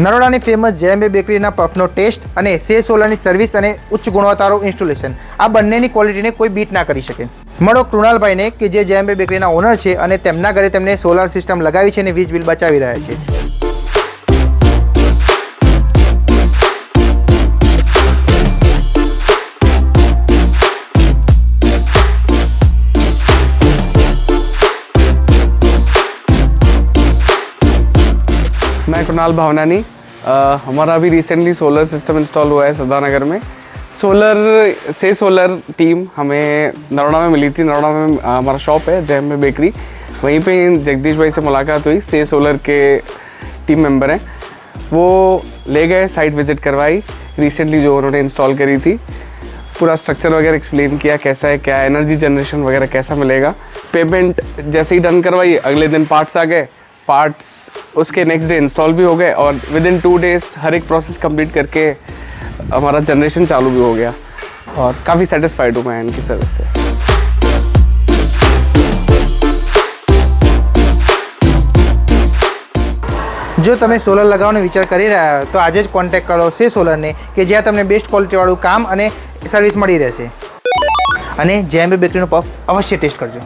નરોડાની famous JMB બેકરીના પફનો test અને સે સોલરની service અને ઉચ્ચ ગુણવત્તાવાળું ઇન્સ્ટોલેશન, આ બંનેની ક્વોલિટીને કોઈ બીટ ના કરી શકે. મળો કૃણાલભાઈને કે જે જેએમબી બેકરીના ઓનર છે અને તેમના ઘરે તેમને સોલાર સિસ્ટમ લગાવી છે અને વીજ બિલ બચાવી રહ્યા છે. मैं कुणाल भावनानी, हमारा अभी रिसेंटली सोलर सिस्टम इंस्टॉल हुआ है सरदारनगर में. सोलर टीम हमें नरोड़ा में मिली थी. नरोड़ा में हमारा शॉप है जेएमबी बेकरी, वहीं पे जगदीश भाई से मुलाकात हुई. से सोलर के टीम मेंबर हैं, वो ले गए, साइट विजिट करवाई रिसेंटली जो उन्होंने इंस्टॉल करी थी. पूरा स्ट्रक्चर वगैरह एक्सप्लेन किया, कैसा है, क्या एनर्जी जनरेशन वगैरह कैसा मिलेगा. पेमेंट जैसे ही डन करवाई, अगले दिन पार्ट्स आ गए. पार्ट्स उसके नेक्स्ट डे इंस्टॉल भी हो गए और विद इन 2 days हर एक प्रोसेस कंप्लीट करके हमारा जनरेशन चालू भी हो गया. और काफ़ी सेटिस्फाइड हूँ मैं इनकी सर्विस से. જો તમે સોલર લગાવવાનો વિચાર કરી રહ્યા હો તો આજે જ કોન્ટેક્ટ કરો સે સોલરને કે જ્યાં તમને બેસ્ટ ક્વોલિટીવાળું કામ અને સર્વિસ મળી રહેશે. અને જેએમબી બેકરીનો પફ અવશ્ય ટેસ્ટ કરજો.